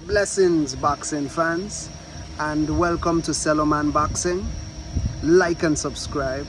Blessings, boxing fans, and welcome to SelloMan Boxing. Like and subscribe.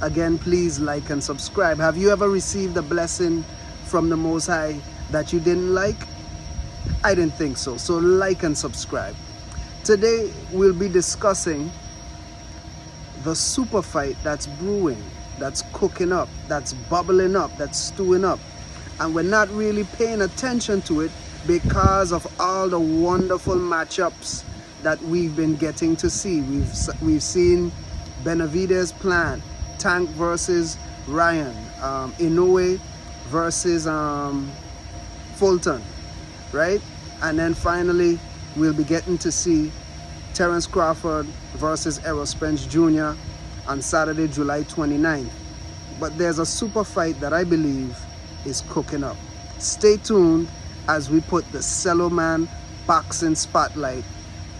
Again, please like and subscribe. Have you ever received a blessing from the Most High that you didn't like? I didn't think so. So like and subscribe. Today, we'll be discussing the super fight that's brewing, that's cooking up, that's bubbling up, that's stewing up. And we're not really paying attention to it because of all the wonderful matchups that we've been getting to see. We've seen Benavidez Plant, Tank versus Ryan, Inoue versus Fulton, right? And then finally, we'll be getting to see Terence Crawford versus Errol Spence Jr. on Saturday, July 29th. But there's a super fight that I believe is cooking up. Stay tuned as we put the SelloMan Boxing Spotlight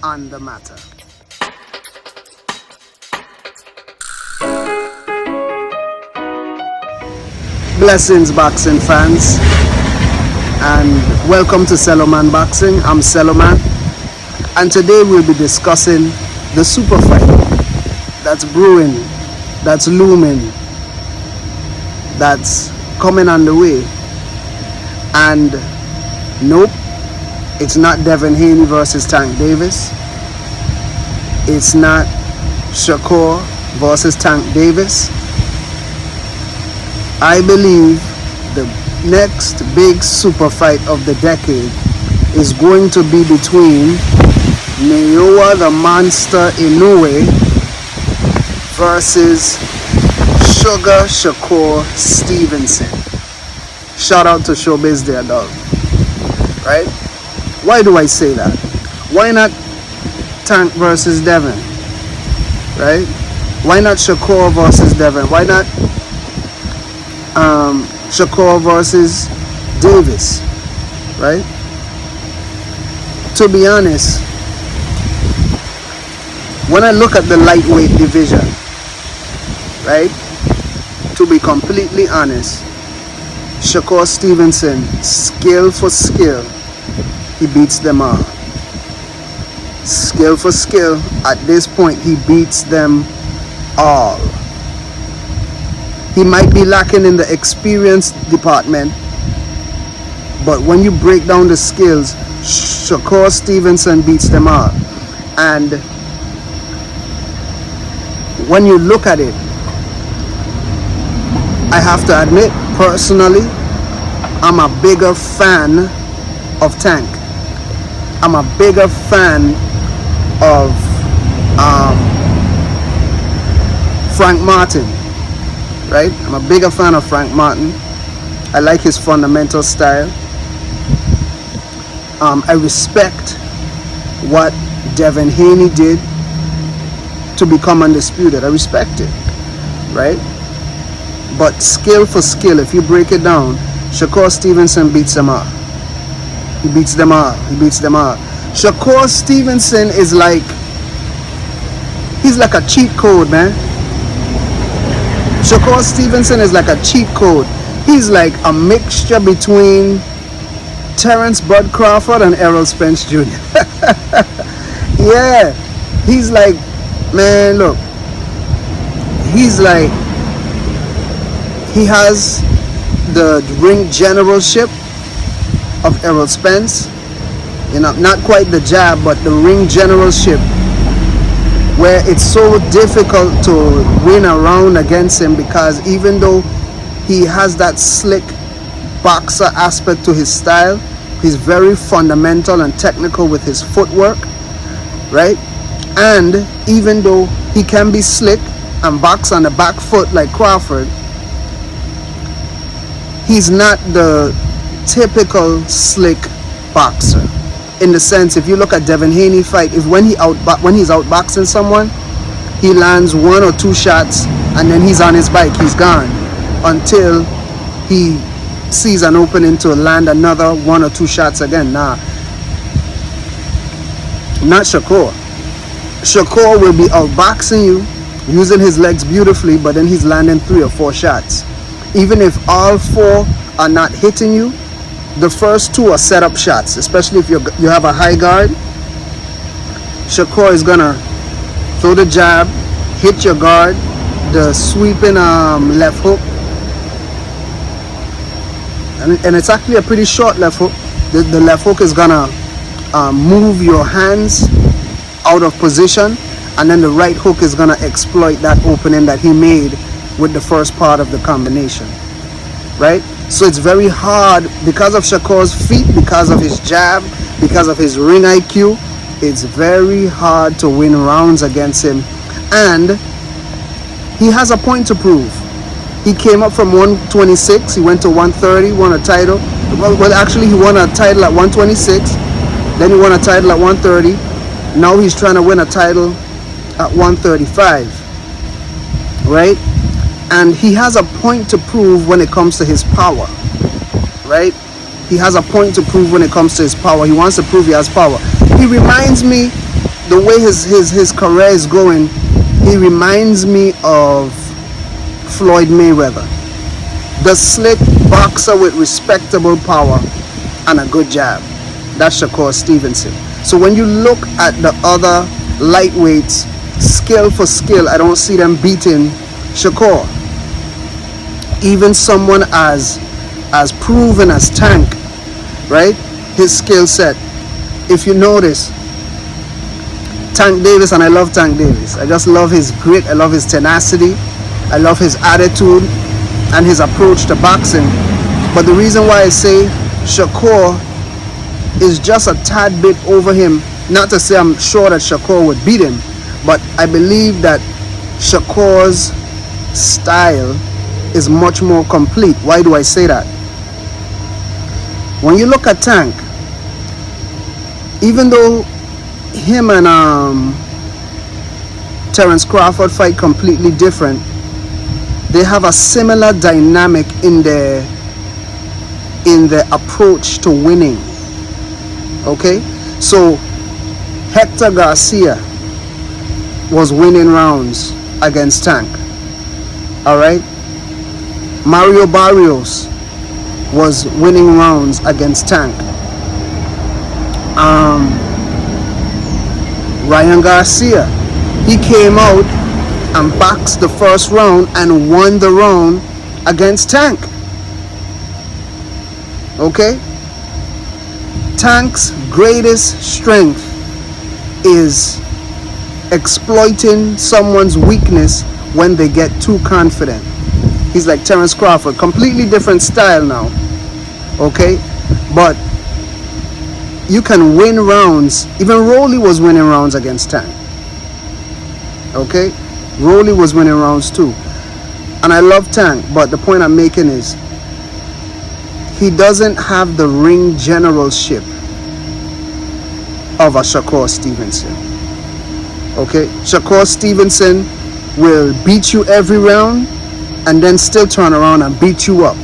on the matter. Blessings, boxing fans, and welcome to SelloMan Boxing. I'm SelloMan, and today we'll be discussing the super fight that's brewing, that's looming, that's coming on the way. And nope, it's not Devin Haney versus Tank Davis. It's not Shakur versus Tank Davis. I believe the next big super fight of the decade is going to be between Naoya the Monster Inoue versus Sugar Shakur Stevenson. Shout out to Showbiz there, dog. Right? Why do I say that? Why not Tank versus Devin? Right? Why not Shakur versus Devin? Why not Shakur versus Davis? Right? To be honest, when I look at the lightweight division, right? To be completely honest, Shakur Stevenson, skill for skill, he beats them all. Skill for skill, at this point, he beats them all. He might be lacking in the experience department, but when you break down the skills, Shakur Stevenson beats them all. And when you look at it, I have to admit, personally, I'm a bigger fan of Tank. I'm a bigger fan of Frank Martin, right? I'm a bigger fan of Frank Martin. I like his fundamental style. I respect what Devin Haney did to become undisputed. I respect it, right? But skill for skill, if you break it down, Shakur Stevenson beats them all. He beats them all. He beats them all. Shakur Stevenson is like, he's like a cheat code, man. Shakur Stevenson is like a cheat code. He's like a mixture between Terence Bud Crawford and Errol Spence Jr. Yeah. He's like, man, look. He's like, he has the ring generalship of Errol Spence. You know, not quite the jab, but the ring generalship, where it's so difficult to win a round against him, because even though he has that slick boxer aspect to his style, he's very fundamental and technical with his footwork, right? And even though he can be slick and box on the back foot like Crawford, he's not the typical slick boxer. In the sense, if you look at Devin Haney fight, when he's outboxing someone, he lands one or two shots and then he's on his bike, he's gone, until he sees an opening to land another one or two shots again. Nah, not Shakur. Shakur will be outboxing you, using his legs beautifully, but then he's landing 3 or 4 shots. Even if all 4 are not hitting you, The first two are setup shots, especially if you have a high guard. Shakur is gonna throw the jab, hit your guard, the sweeping left hook, and it's actually a pretty short left hook. The left hook is gonna move your hands out of position, and then the right hook is gonna exploit that opening that he made with the first part of the combination, right? So it's very hard because of Shakur's feet, because of his jab, because of his ring IQ. It's very hard to win rounds against him, and he has a point to prove. He came up from 126, he went to 130, won a title. Well, actually, he won a title at 126, then he won a title at 130. Now he's trying to win a title at 135, right? And he has a point to prove when it comes to his power, right? He has a point to prove when it comes to his power. He wants to prove he has power. He reminds me, the way his career is going, he reminds me of Floyd Mayweather, the slick boxer with respectable power and a good jab. That's Shakur Stevenson. So when you look at the other lightweights, skill for skill, I don't see them beating Shakur. Even someone as proven as Tank, right? His skill set. If you notice, Tank Davis, and I love Tank Davis. I just love his grit. I love his tenacity. I love his attitude and his approach to boxing. But the reason why I say Shakur is just a tad bit over him, not to say I'm sure that Shakur would beat him, but I believe that Shakur's style is much more complete. Why do I say that? When you look at Tank, even though him and Terence Crawford fight completely different, they have a similar dynamic in their approach to winning. Okay, so Hector Garcia was winning rounds against Tank. All right, Mario Barrios was winning rounds against Tank. Ryan Garcia, he came out and boxed the first round and won the round against Tank. Okay? Tank's greatest strength is exploiting someone's weakness when they get too confident. He's like Terence Crawford, completely different style now. Okay? But you can win rounds. Even Rolly was winning rounds against Tank. Okay? Rolly was winning rounds too. And I love Tank, but the point I'm making is he doesn't have the ring generalship of a Shakur Stevenson. Okay? Shakur Stevenson will beat you every round and then still turn around and beat you up.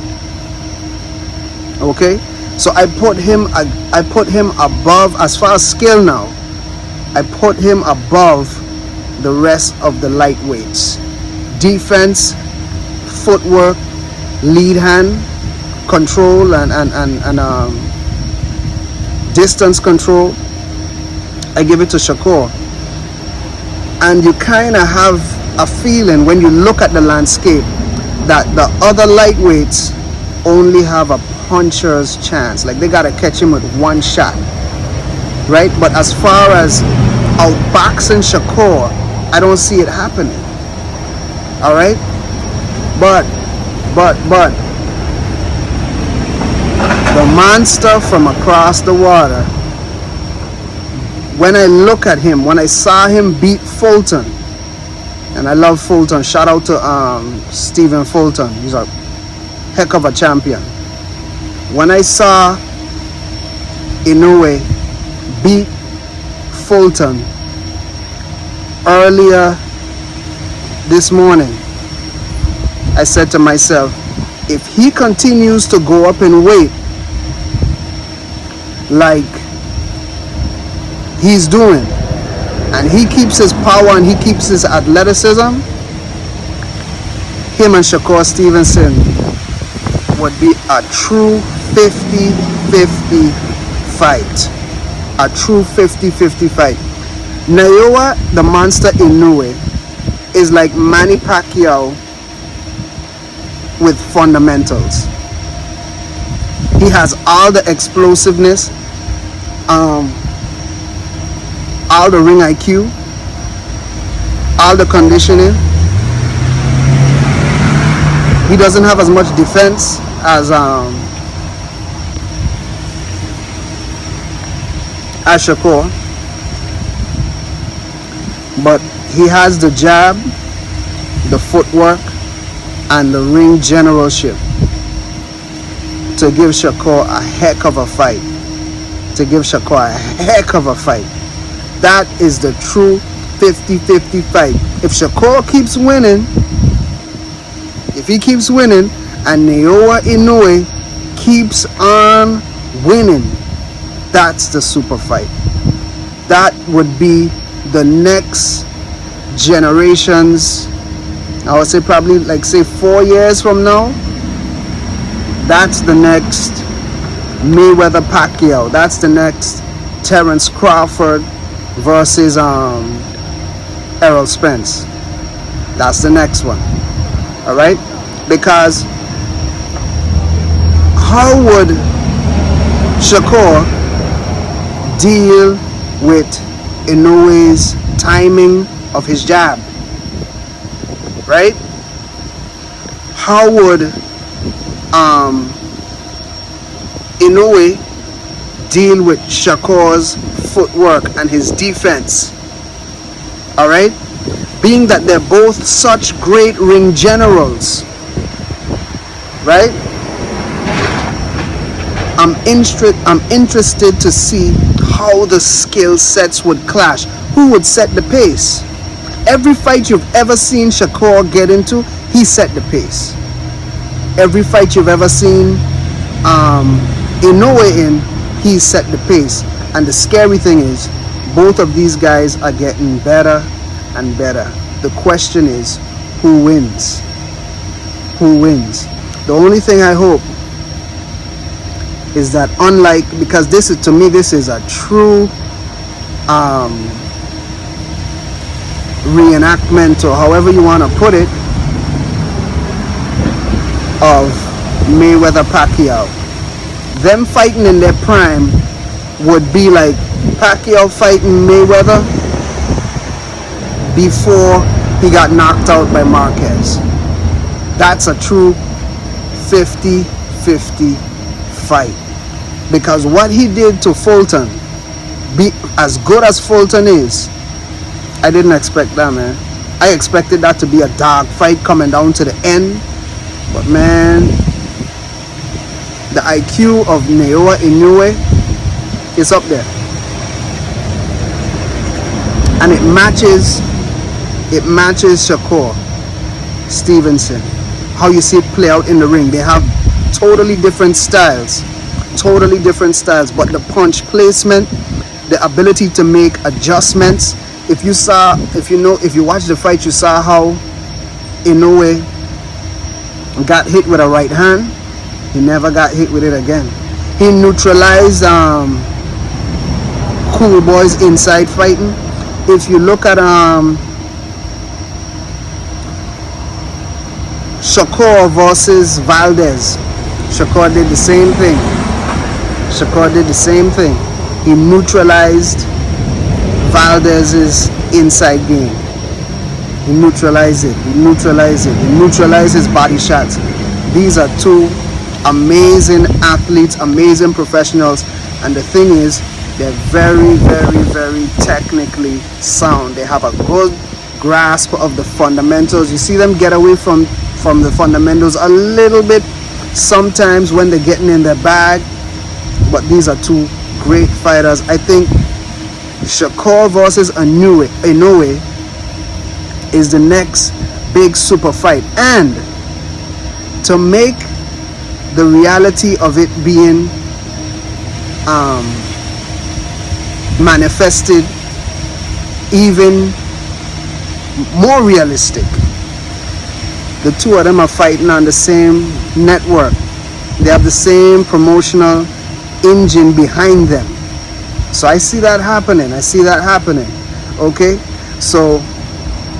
Okay? So I put him above, as far as skill now, I put him above the rest of the lightweights. Defense, footwork, lead hand, control and distance control, I give it to Shakur. And you kind of have a feeling when you look at the landscape that the other lightweights only have a puncher's chance. Like they gotta catch him with one shot, right? But as far as outboxing Shakur, I don't see it happening. All right, but the monster from across the water, when I look at him, when I saw him beat Fulton, and I love Fulton, shout out to Stephen Fulton, he's a heck of a champion. When I saw Inoue beat Fulton earlier this morning, I said to myself, if he continues to go up in weight like he's doing, and he keeps his power and he keeps his athleticism, him and Shakur Stevenson would be a true 50-50 fight. A true 50-50 fight. Naoya the Monster Inoue is like Manny Pacquiao with fundamentals. He has all the explosiveness, all the ring IQ, all the conditioning. He doesn't have as much defense as Shakur, but he has the jab, the footwork, and the ring generalship to give Shakur a heck of a fight. That is the true 50-50 fight. If Shakur keeps winning, and Naoya Inoue keeps on winning, that's the super fight. That would be the next generation's, I would say probably 4 years from now. That's the next Mayweather Pacquiao. That's the next Terence Crawford versus Errol Spence. That's the next one. Alright? Because how would Shakur deal with Inoue's timing of his jab? Right? How would Inoue deal with Shakur's footwork and his defense? Alright? Being that they're both such great ring generals, right? I'm interested to see how the skill sets would clash. Who would set the pace? Every fight you've ever seen Shakur get into, he set the pace. Every fight you've ever seen Inoue in, he set the pace. And the scary thing is, both of these guys are getting better and better. The question is, who wins? Who wins? The only thing I hope is that, because this is, to me, this is a true reenactment, or however you want to put it, of Mayweather Pacquiao. Them fighting in their prime would be like Pacquiao fighting Mayweather before he got knocked out by Marquez. That's a true 50-50 fight. Because what he did to Fulton, be as good as Fulton is, I didn't expect that, man. I expected that to be a dog fight coming down to the end. But man, the IQ of Naoya Inoue is up there. And it matches Shakur Stevenson. How you see it play out in the ring. They have totally different styles, but the punch placement, the ability to make adjustments. If you watch the fight, you saw how Inoue got hit with a right hand. He never got hit with it again. He neutralized Cool Boy's inside fighting. If you look at Shakur versus Valdez, Shakur did the same thing. He neutralized Valdez's inside game. He neutralized his body shots. These are two amazing athletes, amazing professionals, and the thing is, they're very, very, very technically sound. They have a good grasp of the fundamentals. You see them get away from the fundamentals a little bit sometimes when they're getting in their bag, but these are two great fighters. I think Shakur versus Inoue is the next big super fight, and to make the reality of it being manifested even more realistic, the two of them are fighting on the same network. They have the same promotional engine behind them. So I see that happening. Okay, so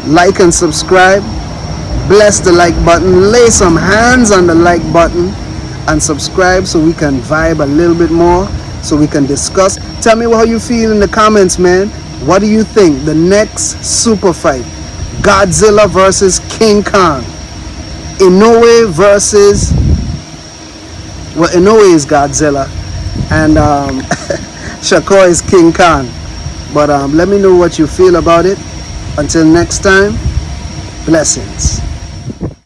like and subscribe. Bless the like button. Lay some hands on the like button and subscribe so we can vibe a little bit more, so we can discuss. Tell me how you feel in the comments, man. What do you think? The next super fight, Godzilla versus King Kong. Inoue versus, well, Inoue is Godzilla and Shakur is King Kong. But let me know what you feel about it. Until next time, blessings.